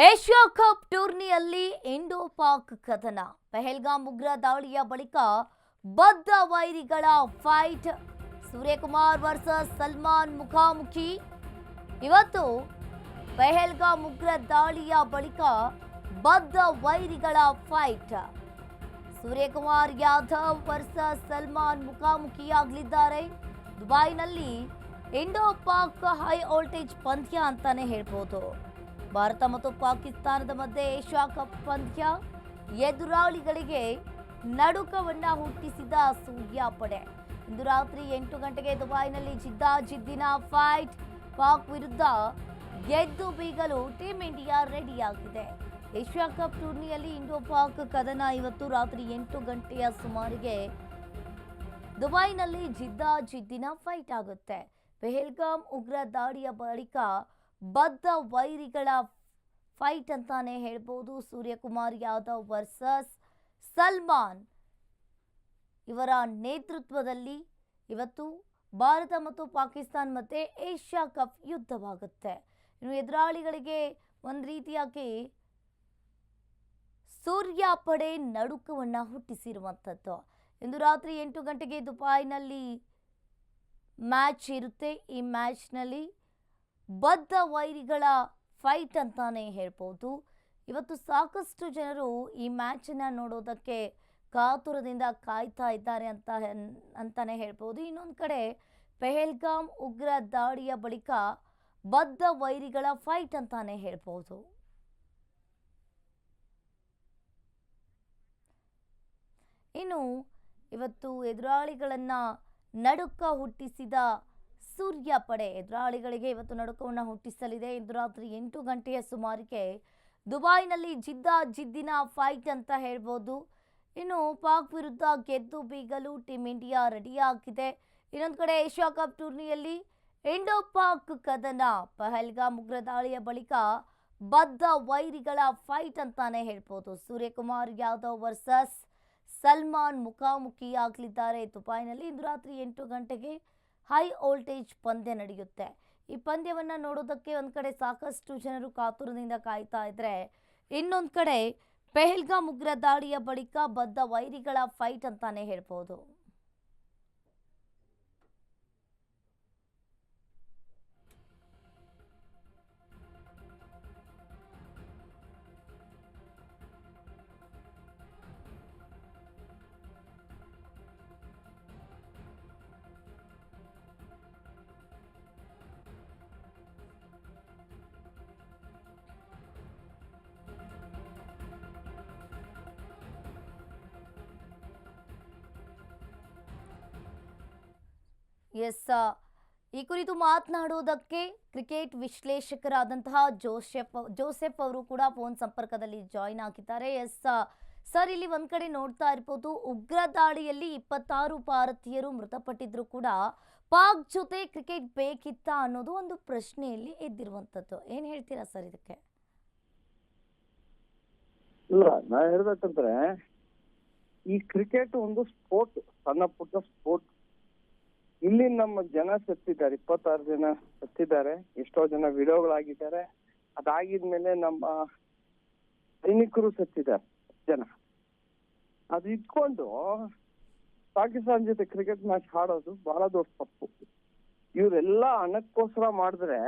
Asia cup ಟೂರ್ನಿಯಲ್ಲಿ Indo Pak ಕದನ. ಪಹಲ್ಗಾಮ್ ಉಗ್ರ ದಾಳಿಯ ಬಳಿಕ ಬದ್ಧ ವೈರಿಗಳ ಫೈಟ್. ಸೂರ್ಯಕುಮಾರ್ ವರ್ಸಸ್ ಸಲ್ಮಾನ್ ಮುಖಾಮುಖಿ. ಇವತ್ತು ಪಹಲ್ಗಾಮ್ ಉಗ್ರ ದಾಳಿಯ ಬಳಿಕ ಬದ್ಧ ವೈರಿಗಳ ಫೈಟ್. ಸೂರ್ಯಕುಮಾರ್ ಯಾದವ್ ವರ್ಸಸ್ ಸಲ್ಮಾನ್ ಮುಖಾಮುಖಿಯಾಗಲಿದ್ದಾರೆ. ದುಬೈನಲ್ಲಿ ಇಂಡೋ ಪಾಕ್ ಹೈ ವೋಲ್ಟೇಜ್ ಪಂದ್ಯ ಅಂತಾನೆ ಹೇಳ್ಬೋದು. ಭಾರತ ಮತ್ತು ಪಾಕಿಸ್ತಾನದ ಮಧ್ಯೆ ಏಷ್ಯಾ ಕಪ್ ಪಂದ್ಯ. ಎದುರಾಳಿಗಳಿಗೆ ನಡುಕವನ್ನ ಹುಟ್ಟಿಸಿದ ಸೂರ್ಯ ಪಡೆ. ಇಂದು ರಾತ್ರಿ 8 ಗಂಟೆಗೆ ದುಬೈನಲ್ಲಿ ಜಿದ್ದಾಜಿದ್ದಿನ ಫೈಟ್. ಪಾಕ್ ವಿರುದ್ಧ ಗೆದ್ದು ಬೀಗಲು ಟೀಂ ಇಂಡಿಯಾ ರೆಡಿಯಾಗಿದೆ. ಏಷ್ಯಾ ಕಪ್ ಟೂರ್ನಿಯಲ್ಲಿ ಇಂಡೋ ಪಾಕ್ ಕದನ ಇವತ್ತು ರಾತ್ರಿ 8 ಗಂಟೆಯ ಸುಮಾರಿಗೆ ದುಬೈನಲ್ಲಿ ಜಿದ್ದಾಜಿದ್ದಿನ ಫೈಟ್ ಆಗುತ್ತೆ. ಪಹಲ್ಗಾಮ್ ಉಗ್ರ ದಾಳಿಯ ಬಳಿಕ ಬದ್ಧ ವೈರಿಗಳ ಫೈಟ್ ಅಂತಾನೆ ಹೇಳ್ಬೋದು. ಸೂರ್ಯಕುಮಾರ್ ಯಾದವ್ ವರ್ಸಸ್ ಸಲ್ಮಾನ್ ಇವರ ನೇತೃತ್ವದಲ್ಲಿ ಇವತ್ತು ಭಾರತ ಮತ್ತು ಪಾಕಿಸ್ತಾನ ಮಧ್ಯೆ ಏಷ್ಯಾ ಕಪ್ ಯುದ್ಧವಾಗುತ್ತೆ. ಇನ್ನು ಎದುರಾಳಿಗಳಿಗೆ ಒಂದು ರೀತಿಯಾಗಿ ಸೂರ್ಯ ಪಡೆ ನಡುಕವನ್ನ ಹುಟ್ಟಿಸಿರುವಂಥದ್ದು. ಇಂದು ರಾತ್ರಿ 8 ಗಂಟೆಗೆ ದುಬೈನಲ್ಲಿ ಮ್ಯಾಚ್ ಇರುತ್ತೆ. ಈ ಮ್ಯಾಚ್ನಲ್ಲಿ ಬದ್ಧ ವೈರಿಗಳ ಫೈಟ್ ಅಂತಾನೆ ಹೇಳ್ಬೋದು. ಇವತ್ತು ಸಾಕಷ್ಟು ಜನರು ಈ ಮ್ಯಾಚನ್ನು ನೋಡೋದಕ್ಕೆ ಕಾತುರದಿಂದ ಕಾಯ್ತಾ ಇದ್ದಾರೆ ಅಂತಾನೆ ಹೇಳ್ಬೋದು. ಇನ್ನೊಂದು ಕಡೆ ಪಹಲ್ಗಾಮ್ ಉಗ್ರ ದಾಳಿಯ ಬಳಿಕ ಬದ್ಧ ವೈರಿಗಳ ಫೈಟ್ ಅಂತಾನೆ ಹೇಳ್ಬೋದು. ಇನ್ನು ಇವತ್ತು ಎದುರಾಳಿಗಳನ್ನ ನಡುಕ ಹುಟ್ಟಿಸಿದ ಸೂರ್ಯ ಪಡೆ ಎದುರಾಳಿಗಳಿಗೆ ಇವತ್ತು ನಡುಕವನ್ನು ಹುಟ್ಟಿಸಲಿದೆ. ಇಂದು ರಾತ್ರಿ 8 ಗಂಟೆಯ ಸುಮಾರಿಗೆ ದುಬೈನಲ್ಲಿ ಜಿದ್ದಾಜಿದ್ದಿನ ಫೈಟ್ ಅಂತ ಹೇಳ್ಬೋದು. ಇನ್ನು ಪಾಕ್ ವಿರುದ್ಧ ಗೆದ್ದು ಬೀಗಲು ಟೀಂ ಇಂಡಿಯಾ ರೆಡಿಯಾಗಿದೆ. ಇನ್ನೊಂದು ಕಡೆ ಏಷ್ಯಾ ಕಪ್ ಟೂರ್ನಿಯಲ್ಲಿ ಇಂಡೋ ಪಾಕ್ ಕದನ. ಪಹಲ್ಗಾಮ್ ಉಗ್ರ ದಾಳಿಯ ಬಳಿಕ ಬದ್ಧ ವೈರಿಗಳ ಫೈಟ್ ಅಂತಾನೆ ಹೇಳ್ಬೋದು. ಸೂರ್ಯಕುಮಾರ್ ಯಾದವ್ ವರ್ಸಸ್ ಸಲ್ಮಾನ್ ಮುಖಾಮುಖಿಯಾಗಲಿದ್ದಾರೆ ದುಬೈನಲ್ಲಿ. ಇಂದು ರಾತ್ರಿ 8 ಗಂಟೆಗೆ ಹೈ ವೋಲ್ಟೇಜ್ ಪಂದ್ಯ ನಡೆಯುತ್ತೆ. ಈ ಪಂದ್ಯವನ್ನು ನೋಡೋದಕ್ಕೆ ಒಂದು ಕಡೆ ಸಾಕಷ್ಟು ಜನರು ಕಾತುರದಿಂದ ಕಾಯ್ತಾ ಇದ್ರೆ, ಇನ್ನೊಂದು ಕಡೆ ಪಹಲ್ಗಾಮ್ ಉಗ್ರ ದಾಳಿಯ ಬಳಿಕ ಬದ್ಧ ವೈರಿಗಳ ಫೈಟ್ ಅಂತಾನೆ ಹೇಳ್ಬೋದು. ಎಸ್, ಈ ಕುರಿತು ಮಾತನಾಡೋದಕ್ಕೆ ಕ್ರಿಕೆಟ್ ವಿಶ್ಲೇಷಕರಾದಂತಹ ಜೋಸೆಫ್ ಅವರು ಕೂಡ ಫೋನ್ ಸಂಪರ್ಕದಲ್ಲಿ ಜಾಯಿನ್ ಆಗಿದ್ದಾರೆ. ಎಸ್ ಸರ್, ಇಲ್ಲಿ ಒಂದ್ ಕಡೆ ನೋಡ್ತಾ ಇರ್ಬೋದು, ಉಗ್ರ ದಾಳಿಯಲ್ಲಿ 26 ಭಾರತೀಯರು ಮೃತಪಟ್ಟಿದ್ರು ಕೂಡ ಪಾಕ್ ಜೊತೆ ಕ್ರಿಕೆಟ್ ಬೇಕಿತ್ತಾ ಅನ್ನೋದು ಒಂದು ಪ್ರಶ್ನೆಯಲ್ಲಿ ಎದ್ದಿರುವಂತದ್ದು. ಏನ್ ಹೇಳ್ತೀರಾ ಸರ್ ಇದಕ್ಕೆ? ಇಲ್ಲ, ನಾ ಹೇಳ್ಬೇಕಂದ್ರೆ ಈ ಕ್ರಿಕೆಟ್ ಒಂದು ಸ್ಪೋರ್ಟ್, ಸಣ್ಣ ಪುಟ್ಟ ಸ್ಪೋರ್ಟ್. ಇಲ್ಲಿ ನಮ್ಮ ಜನ ಸತ್ತಿದ್ದಾರೆ, 26 ಜನ ಸತ್ತಿದ್ದಾರೆ. ಎಷ್ಟೋ ಜನ ವಿಡಿಯೋಗಳಾಗಿದ್ದಾರೆ. ಅದಾಗಿದ್ಮೇಲೆ ನಮ್ಮ ಸೈನಿಕರು ಸತ್ತಿದ್ದಾರೆ ಜನ. ಅದು ಇಟ್ಕೊಂಡು ಪಾಕಿಸ್ತಾನ ಜೊತೆ ಕ್ರಿಕೆಟ್ ಮ್ಯಾಚ್ ಆಡೋದು ಬಹಳ ದೊಡ್ಡ ತಪ್ಪು. ಇವರೆಲ್ಲ ಹಣಕ್ಕೋಸ್ಕರ ಮಾಡಿದ್ರೆ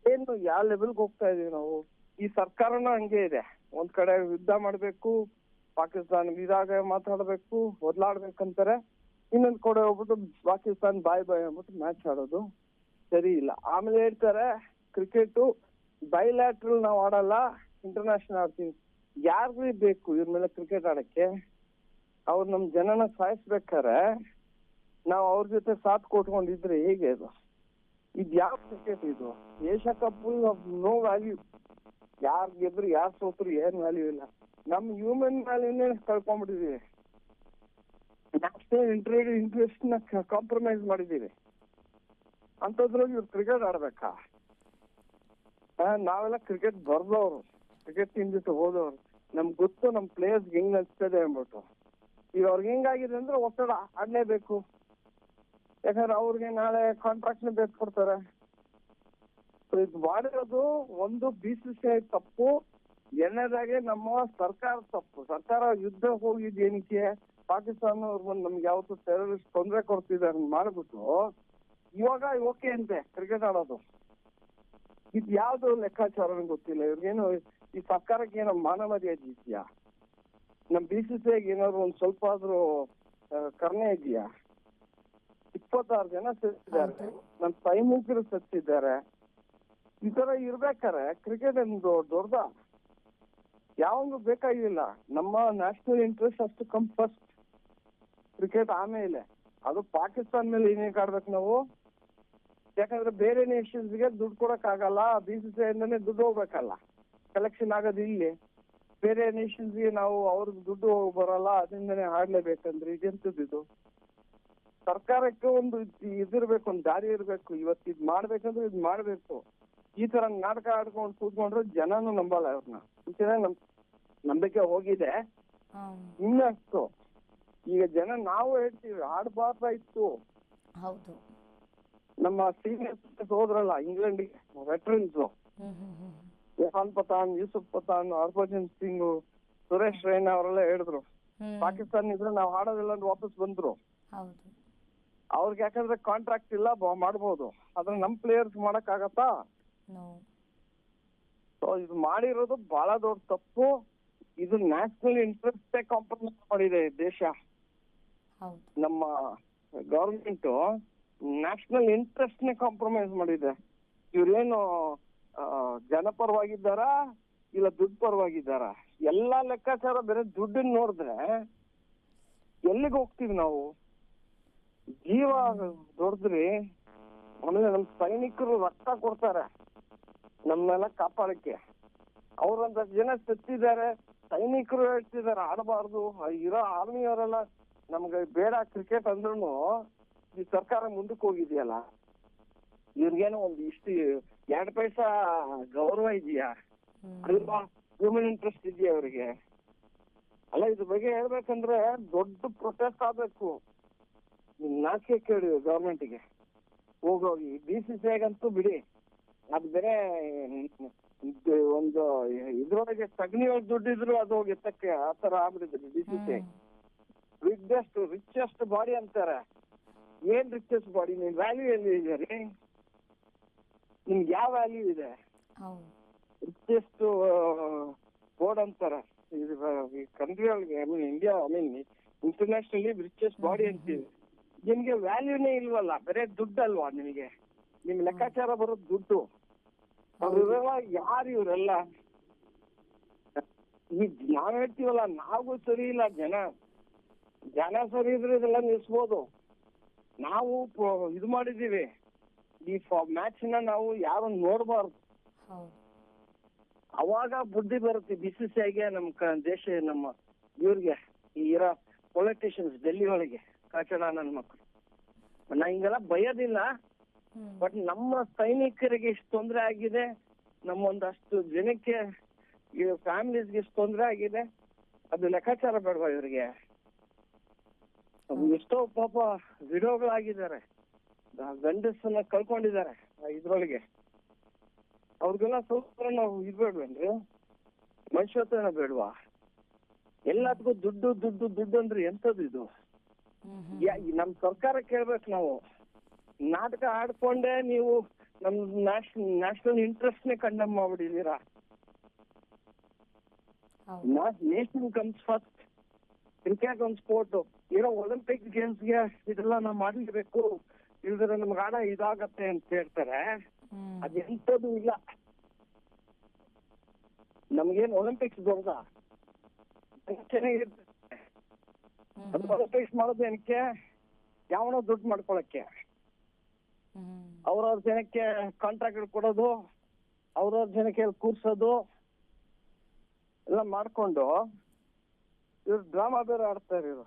ಏನು ಯಾವ ಲೆವೆಲ್ಗೆ ಹೋಗ್ತಾ ಇದೀವಿ ನಾವು? ಈ ಸರ್ಕಾರನೂ ಹಂಗೆ ಇದೆ. ಒಂದ್ ಕಡೆ ಯುದ್ಧ ಮಾಡ್ಬೇಕು, ಪಾಕಿಸ್ತಾನ ಇದಾಗ ಮಾತಾಡ್ಬೇಕು, ಒದ್ಲಾಡ್ಬೇಕಂತಾರೆ. ಇನ್ನೊಂದ್ ಕಡೆ ಹೋಗ್ಬಿಟ್ಟು ಪಾಕಿಸ್ತಾನ ಬಾಯ್ ಅಂದ್ಬಿಟ್ಟು ಮ್ಯಾಚ್ ಆಡೋದು ಸರಿ ಇಲ್ಲ. ಆಮೇಲೆ ಹೇಳ್ತಾರೆ ಕ್ರಿಕೆಟ್ ಬೈಲ್ಯಾಟ್ರಲ್ ನಾವು ಆಡಲ್ಲ, ಇಂಟರ್ನ್ಯಾಷನಲ್ ಆಡ್ತೀವಿ. ಯಾರಿಗೂ ಬೇಕು ಇವ್ರ ಮೇಲೆ ಕ್ರಿಕೆಟ್ ಆಡಕ್ಕೆ? ಅವ್ರು ನಮ್ ಜನನ ಸಾಯಿಸ್ಬೇಕಾರೆ ನಾವು ಅವ್ರ ಜೊತೆ ಸಾಥ್ ಕೊಟ್ಕೊಂಡಿದ್ರೆ ಹೇಗೆ? ಇದು ಯಾವ ಕ್ರಿಕೆಟ್ ಇದು? Asia cup no value. ಯಾರ್ ಗೆದ್ರು ಯಾರ್ ಸೋತ್ರು ಏನ್ ವ್ಯಾಲ್ಯೂ ಇಲ್ಲ. ನಮ್ ಹ್ಯೂಮನ್ ವ್ಯಾಲ್ಯೂನೇ ಕಳ್ಕೊಂಡ್ಬಿಟ್ಟಿದೀವಿ. ನ್ಯಾಷನಲ್ ಇಂಟ್ರೆಸ್ಟ್ ನ ಕಾಂಪ್ರಮೈಸ್ ಮಾಡಿದೀವಿ. ಅಂತದ್ರಲ್ಲಿ ಇವ್ರು ಕ್ರಿಕೆಟ್ ಆಡ್ಬೇಕಾ? ನಾವೆಲ್ಲ ಕ್ರಿಕೆಟ್ ಬರ್ದವ್ರು, ಕ್ರಿಕೆಟ್ ಟೀಮ್ ಜೊತೆ ಹೋದವ್ರು. ನಮ್ಗೆ ಗೊತ್ತು ನಮ್ ಪ್ಲೇಯರ್ಸ್ ಹೆಂಗ್ ಅನ್ಸ್ತದೆ ಅಂದ್ಬಿಟ್ಟು. ಈಗ ಅವ್ರಿಗೆ ಹೆಂಗಾಗಿದೆ ಅಂದ್ರೆ ಒತ್ತಡ ಆಡ್ಲೇಬೇಕು. ಯಾಕಂದ್ರೆ ಅವ್ರಿಗೆ ನಾಳೆ ಕಾಂಟ್ರಾಕ್ಟ್ ಬೇಸ್ ಕೊಡ್ತಾರೆ. ಇದು ಮಾಡಿರೋದು ಒಂದು BCCI ತಪ್ಪು, ಎರಡನೇದಾಗೆ ನಮ್ಮ ಸರ್ಕಾರ ತಪ್ಪು. ಸರ್ಕಾರ ಯುದ್ಧ ಹೋಗಿದ್ ಏನಕ್ಕೆ, ಪಾಕಿಸ್ತಾನವ್ರು ಬಂದು ನಮ್ಗೆ ಯಾವತ್ತು ಟೆರರಿಸ್ಟ್ ತೊಂದರೆ ಕೊಡ್ತಿದ್ದಾರೆ ಮಾಡ್ಬಿಟ್ಟು ಇವಾಗ ಓಕೆ ಅಂತೆ ಕ್ರಿಕೆಟ್ ಆಡೋದು. ಇದು ಯಾವ್ದು ಲೆಕ್ಕಾಚಾರ ಗೊತ್ತಿಲ್ಲ ಇವ್ರಿಗೇನು. ಈ ಸರ್ಕಾರಕ್ಕೆ ಏನೋ ಮಾನ ಮರ್ಯಾದೆ ಇದೆಯಾ? ನಮ್ BCCIಗೆ ಏನಾದ್ರು ಒಂದ್ ಸ್ವಲ್ಪ ಆದ್ರೂ ಕರ್ಣೆ ಇದೆಯಾ? 26 ಜನ ಸತ್ತಿದ್ದಾರೆ, ನಮ್ ಸೈನಿಕರು ಸತ್ತಿದ್ದಾರೆ. ಈ ತರ ಇರ್ಬೇಕಾರೆ ಕ್ರಿಕೆಟ್ ಒಂದು ದೊಡ್ಡ ಯಾವಂಗೂ ಬೇಕಾಗಿಲ್ಲ. ನಮ್ಮ ನ್ಯಾಷನಲ್ ಇಂಟ್ರೆಸ್ಟ್ ಅಷ್ಟು ಕಮ್ ಫಸ್ಟ್, ಕ್ರಿಕೆಟ್ ಆಮೇಲೆ. ಅದು ಪಾಕಿಸ್ತಾನ ಮೇಲೆ ಏನಕ್ಕೆ ಆಡ್ಬೇಕು ನಾವು? ಯಾಕಂದ್ರೆ ಬೇರೆ ನೇಷನ್ಸ್ಗೆ ದುಡ್ಡು ಕೊಡಕ್ ಆಗಲ್ಲ, BCCI ಇಂದಾನೆ ದುಡ್ಡು ಹೋಗ್ಬೇಕಲ್ಲ, ಕಲೆಕ್ಷನ್ ಆಗೋದು ಇಲ್ಲಿ. ಬೇರೆ ನೇಷನ್ಸ್ಗೆ ನಾವು ಅವ್ರಿಗೆ ದುಡ್ಡು ಬರಲ್ಲ, ಅದರಿಂದನೇ ಆಡ್ಲೇಬೇಕಂದ್ರೆ ಇದೆಂತದ್ದು ಇದು? ಸರ್ಕಾರಕ್ಕೆ ಒಂದು ಇದಿರ್ಬೇಕು, ಒಂದು ದಾರಿ ಇರ್ಬೇಕು. ಇವತ್ತು ಇದ್ ಮಾಡ್ಬೇಕಂದ್ರೆ ಇದ್ ಮಾಡ್ಬೇಕು. ಈ ತರ ನಾಟಕ ಆಡ್ಕೊಂಡು ಕೂತ್ಕೊಂಡ್ರೆ ಜನನು ನಂಬಲ್ಲ ಅವ್ರನ್ನ. ಮುಂಚೆನೆ ನಂಬಿಕೆ ಹೋಗಿದೆ, ಇನ್ನಷ್ಟು ಈಗ ಜನ ನಾವು ಹೇಳ್ತೀವಿ ಆಡ್ಬಾರ್ದಾಯ್ತು. ಹೌದು. ನಮ್ಮ ಸೀನಿಯರ್ಸ್ ಹೋದ್ರಲ್ಲ ಇಂಗ್ಲೆಂಡ್ಗೆ, ವೆಟ್ರನ್ಸ್, ಇರ್ಫಾನ್ ಪಠಾಣ್, ಯೂಸುಫ್ ಪಠಾಣ್, ಹರ್ಭಜನ್ ಸಿಂಗ್, ಸುರೇಶ್ ರೈನಾ ಅವರೆಲ್ಲ ಹೇಳಿದ್ರು ಪಾಕಿಸ್ತಾನ ಇದ್ರೆ ನಾವು ಆಡೋದಿಲ್ಲ ಅಂತ ವಾಪಸ್ ಬಂದ್ರು. ಅವ್ರಿಗೆ ಯಾಕಂದ್ರೆ ಕಾಂಟ್ರಾಕ್ಟ್ ಇಲ್ಲ, ಮಾಡ್ಬೋದು. ಆದ್ರೆ ನಮ್ ಪ್ಲೇಯರ್ಸ್ ಮಾಡಕ್ ಆಗತ್ತಾ? ಸೊ ಇದು ಮಾಡಿರೋದು ಬಹಳ ದೊಡ್ಡ ತಪ್ಪು. ಇದು ನ್ಯಾಷನಲ್ ಇಂಟ್ರೆಸ್ಟ್ ಕಾಂಪ್ರಮೈಸ್ ಮಾಡಿದೆ ದೇಶ. ನಮ್ಮ ಗವರ್ಮೆಂಟ್ ನ್ಯಾಷನಲ್ ಇಂಟ್ರೆಸ್ಟ್ ನೇ ಕಾಂಪ್ರಮೈಸ್ ಮಾಡಿದೆ. ಇವ್ರೇನು ಜನಪರವಾಗಿದ್ದಾರ ಇಲ್ಲ ದುಡ್ಡು ಪರವಾಗಿದ್ದಾರ? ಎಲ್ಲಾ ಲೆಕ್ಕಾಚಾರ ಬೇರೆ ದುಡ್ಡನ್ನ ನೋಡಿದ್ರೆ ಎಲ್ಲಿಗೆ ಹೋಗ್ತೀವಿ ನಾವು? ಜೀವ ದೊಡ್ದ್ರಿ, ಆಮೇಲೆ ನಮ್ ಸೈನಿಕರು ರಕ್ತ ಕೊಡ್ತಾರೆ ನಮ್ನೆಲ್ಲ ಕಾಪಾಡಕ್ಕೆ. ಅವ್ರಂತ ಜನ ಸತ್ತಿದ್ದಾರೆ, ಸೈನಿಕರು ಹೇಳ್ತಿದಾರೆ ಆಡಬಾರ್ದು. ಇರೋ ಆರ್ಮಿಯವರೆಲ್ಲ ನಮ್ಗೆ ಬೇಡ ಕ್ರಿಕೆಟ್ ಅಂದ್ರೂ ಈ ಸರ್ಕಾರ ಮುಂದಕ್ಕೆ ಹೋಗಿದೆಯಲ್ಲ, ಇವ್ರಿಗೇನೋ ಒಂದು ಇಷ್ಟು 2 ಪೈಸಾ ಗೌರವ ಇದೆಯಾ? ಅಲ್ವಾ? ಹ್ಯೂಮನ್ ಇಂಟ್ರೆಸ್ಟ್ ಇದೆಯಾ ಅವ್ರಿಗೆ? ಅಲ್ಲ, ಇದ್ರ ಬಗ್ಗೆ ಹೇಳ್ಬೇಕಂದ್ರೆ ದೊಡ್ಡ ಪ್ರೊಟೆಸ್ಟ್ ಆಗ್ಬೇಕು. ನಾಚಿಕೆ ಕೇಳಿ ಗವರ್ಮೆಂಟ್ಗೆ ಹೋಗೋಗಿ. BCCIಗಂತೂ ಬಿಡಿ, ಅದ್ ಬೇರೆ ಒಂದು ಇದ್ರೊಳಗೆ ಸಗಣಿಯೊಳಗೆ ದುಡ್ಡಿದ್ರು ಅದು ಹೋಗಿ ಎತ್ತಕ್ಕೆ ಆ ತರ ಆಗ್ಬಿಟ್ಟಿದೆ BCCI. ರಿಚೆಸ್ಟ್ ಬಾಡಿ ಅಂತಾರೆ. ಏನ್ ರಿಚೆಸ್ಟ್ ಬಾಡಿ? ನಿಮ್ ವ್ಯಾಲ್ಯೂ ಎಲ್ಲಿ ಇದೆ ರೀ? ನಿಮ್ಗೆ ಯಾವ ವ್ಯಾಲ್ಯೂ ಇದೆ? ರಿಚೆಸ್ಟ್ ಬೋರ್ಡ್ ಅಂತಾರೆ ಕಂಟ್ರಿ ಒಳಗೆ. ಇಂಡಿಯಾ ಇಂಟರ್ನ್ಯಾಷನಲಿ ರಿಚೆಸ್ಟ್ ಬಾಡಿ ಅಂತೀವಿ. ನಿಮ್ಗೆ ವ್ಯಾಲ್ಯೂನೇ ಇಲ್ವಲ್ಲ, ಬರೇ ದುಡ್ಡು ಅಲ್ವಾ ನಿಮಗೆ? ನಿಮ್ ಲೆಕ್ಕಾಚಾರ ಬರೋದು ದುಡ್ಡು. ಅವ್ರೆಲ್ಲ ಯಾರು ಇವರೆಲ್ಲ? ಈಗ ನಾವ್ ಹೇಳ್ತೀವಲ್ಲ, ನಾವು ಸರಿ ಇಲ್ಲ, ಜನ ಸರಿ ಇದ್ರೆ ಇದೆಲ್ಲ ನಿಲ್ಸ್ಬೋದು. ನಾವು ಇದು ಮಾಡಿದೀವಿ, ಈ ಮ್ಯಾಚ್ ನ ನಾವು ಯಾರು ನೋಡ್ಬಾರ್ದು. ಅವಾಗ ಬುದ್ಧಿ ಬರುತ್ತೆ BCCIಗೆ, ನಮ್ ದೇಶ, ನಮ್ಮ ಇವ್ರಿಗೆ, ಇರೋ ಪೊಲಿಟಿಷಿಯನ್ಸ್ ಡೆಲ್ಲಿ ಒಳಗೆ ಕಾಚಡ ನನ್ನ ಮಕ್ಕಳು. ನಾ ಹಿಂಗೆಲ್ಲ ಬಯೋದಿಲ್ಲ, ಬಟ್ ನಮ್ಮ ಸೈನಿಕರಿಗೆ ಇಷ್ಟು ತೊಂದರೆ ಆಗಿದೆ, ನಮ್ಮ ಒಂದಷ್ಟು ಜನಕ್ಕೆ ಫ್ಯಾಮಿಲೀಸ್ಗೆ ಇಷ್ಟು ತೊಂದರೆ ಆಗಿದೆ, ಅದು ಲೆಕ್ಕಾಚಾರ ಬೇಡವಾ ಇವ್ರಿಗೆ? ಎಷ್ಟೋ ಪಾಪ ವಿಡೋಗಳಾಗಿದ್ದಾರೆ, ಗಂಡಸನ್ನ ಕಳ್ಕೊಂಡಿದ್ದಾರೆ ಇದ್ರೊಳಗೆ. ಅವ್ರಿಗೆಲ್ಲ ಸ್ವಲ್ಪ ನಾವು ಇದ್ಬೇಡ್ವೇನ್ರಿ? ಮನುಷ್ಯತ್ವನ ಬೇಡವಾ? ಎಲ್ಲದಕ್ಕೂ ದುಡ್ಡು ದುಡ್ಡು ದುಡ್ಡು ಅಂದ್ರೆ ಎಂತದ್ದು ಇದು? ನಮ್ ಸರ್ಕಾರ ಕೇಳ್ಬೇಕು ನಾವು. ನಾಟಕ ಆಡ್ಕೊಂಡೆ ನೀವು ನಮ್ ನ್ಯಾಷನಲ್ ಇಂಟ್ರೆಸ್ಟ್ ನೇ ಕಂಡಮ್ ಮಾಡ್ಬಿಟ್ಟಿದೀರಾ. Nation comes first. ಕ್ರಿಕೆಟ್ ಒಂದು ಸ್ಪೋರ್ಟ್. ಇರೋ ಒಲಿಂಪಿಕ್ ಗೇಮ್ಸ್ಗೆ ಇದೆಲ್ಲ ನಾವ್ ಮಾಡ್ಲೇಬೇಕು, ಇಲ್ದ್ರೆ ನಮ್ಗೆ ಆಡ ಇದಾಗತ್ತೆ ಅಂತ ಹೇಳ್ತಾರೆ. ಅದೆಂತದ್ದು ಇಲ್ಲ. ನಮ್ಗೇನ್ ಒಲಿಂಪಿಕ್ಸ್ ದೊಡ್ಡ ಚೆನ್ನಾಗಿರ್ತದೆ. ಅದು ಒಲಿಂಪಿಕ್ಸ್ ಮಾಡೋದು ಏನಕ್ಕೆ? ಯಾವನೋ ದುಡ್ಡು ಮಾಡ್ಕೊಳಕ್ಕೆ, ಅವ್ರವ್ರ ಜನಕ್ಕೆ ಕಾಂಟ್ರಾಕ್ಟ್ ಕೊಡೋದು, ಅವ್ರವ್ರ ಜನಕ್ಕೆ ಕೂರ್ಸೋದು ಎಲ್ಲ ಮಾಡ್ಕೊಂಡು ಇವ್ರು ಡ್ರಾಮಾ ಬೇರೆ ಆಡ್ತಾರೆ. ಇವರು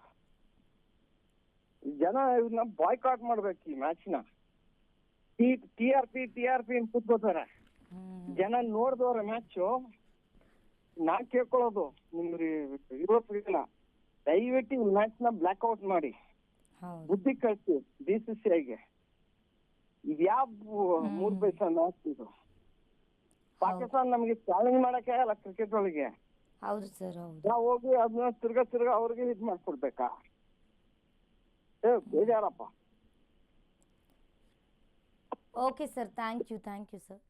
ಜನ ಇವ್ರನ್ನ ಬಾಯ್ಕಾಟ್ ಮಾಡ್ಬೇಕು ಈ ಮ್ಯಾಚ್ ನ. TRP ಅಂತ ಕೂತ್ಕೋತಾರೆ. ಜನ ನೋಡ್ದವ್ರೆ ಮ್ಯಾಚ್. ನಾ ಕೇಳ್ಕೊಳ್ಳೋದು ನಿಮ್ಗೆ ಯುರೋಪ್ಗೆಲ್ಲ ದಯವಿಟ್ಟು ಈ ಮ್ಯಾಚ್ ನ ಬ್ಲಾಕ್ ಔಟ್ ಮಾಡಿ, ಬುದ್ಧಿ ಕಳ್ಸಿ BCCIಗೆ. ಇದ್ಯಾವ 3 ಪೈಸಾ ಮ್ಯಾಚ್ ಇದು? ಪಾಕಿಸ್ತಾನ ನಮ್ಗೆ ಚಾಲೆಂಜ್ ಮಾಡಕ್ಕೆ ಆಗಲ್ಲ ಕ್ರಿಕೆಟ್ ಒಳಗೆ. ಹೌದು ಸರ್, ಹೌದು. ನಾವು ಹೋಗಿ ಅದನ್ನ ತಿರ್ಗಾ ಅವ್ರಿಗೆ ಇದ್ ಮಾಡ್ಕೊಡ್ಬೇಕಾ? ಬೇಜಾರಪ್ಪ. Okay sir, thank you sir.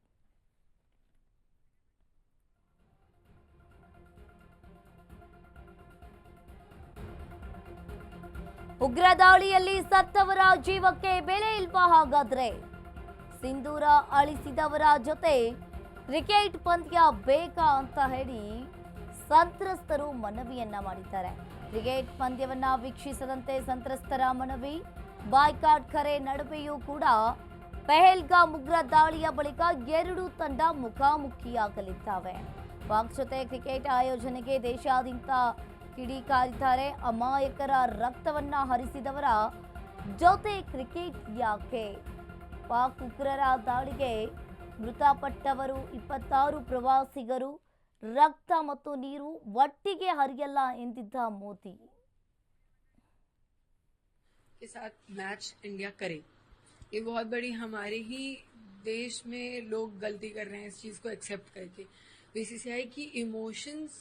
ಉಗ್ರ ದಾಳಿಯಲ್ಲಿ ಸತ್ತವರ ಜೀವಕ್ಕೆ ಬೆಲೆ ಇಲ್ವಾ ಹಾಗಾದ್ರೆ? ಸಿಂಧೂರ ಅಳಿಸಿದವರ ಜೊತೆ ಕ್ರಿಕೆಟ್ ಪಂದ್ಯ ಬೇಕಾ ಅಂತ ಹೇಳಿ ಸಂತ್ರಸ್ತರು ಮನವಿಯನ್ನ ಮಾಡಿದ್ದಾರೆ. ಕ್ರಿಕೆಟ್ ಪಂದ್ಯವನ್ನ ವೀಕ್ಷಿಸದಂತೆ ಸಂತ್ರಸ್ತರ ಮನವಿ. ಬಾಯ್ಕಾಟ್ ಕರೆ ನಡುವೆಯೂ ಕೂಡ ಪಹಲ್ಗಾಮ್ ಉಗ್ರ ದಾಳಿಯ ಬಳಿಕ ಎರಡು ತಂಡ ಮುಖಾಮುಖಿಯಾಗಲಿದ್ದಾವೆ. ಪಾಕ್ ಜೊತೆ ಕ್ರಿಕೆಟ್ ಆಯೋಜನೆಗೆ ದೇಶಾದ್ಯಂತ ಕಿಡಿಕಾರಿದ್ದಾರೆ. ಅಮಾಯಕರ ರಕ್ತವನ್ನ ಹರಿಸಿದವರ ಜೊತೆ ಕ್ರಿಕೆಟ್ ಯಾಕೆ? ಪಾಕ್ ಉಗ್ರರ ದಾಳಿಗೆ ಮೃತಪಟ್ಟವರು 26 ಪ್ರವಾಸಿಗರು. ರಕ್ತ ಮತ್ತು ನೀರು ಒಟ್ಟಿಗೆ ಹರಿಯಲ್ಲ ಎಂದಿದ್ದ ಮೋದಿ. के साथ मैच इंडिया करे, ये बहुत बड़ी हमारे ही देश में लोग गलती कर रहे हैं इस चीज को एक्सेप्ट करके। बीसीसीआई की इमोशंस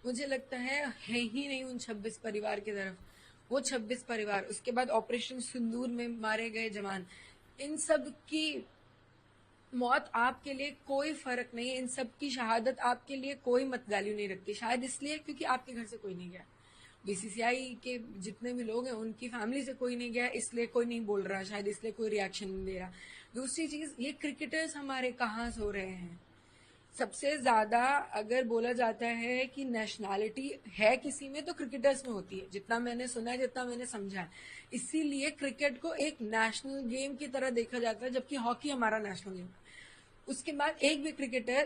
मुझे लगता है ही नहीं उन 26 परिवार की तरफ। वो 26 परिवार, उसके बाद ऑपरेशन सिंदूर में मारे गए जवान, इन सब की मौत आपके लिए कोई फर्क नहीं है, इन सब की शहादत आपके लिए कोई मत वैल्यू नहीं रखती। शायद इसलिए क्योंकि आपके घर से कोई नहीं गया, बीसीसीआई के जितने भी लोग हैं उनकी फैमिली से कोई नहीं गया, इसलिए कोई नहीं बोल रहा, शायद इसलिए कोई रिएक्शन नहीं दे रहा। दूसरी चीज, ये क्रिकेटर्स हमारे कहाँ सो रहे हैं? सबसे ज्यादा अगर बोला जाता है कि नेशनैलिटी है किसी में तो क्रिकेटर्स में होती है, जितना मैंने सुना है, जितना मैंने समझा है। इसीलिए क्रिकेट को एक नेशनल गेम की तरह देखा जाता है, जबकि हॉकी हमारा नेशनल गेम है। उसके बाद एक भी क्रिकेटर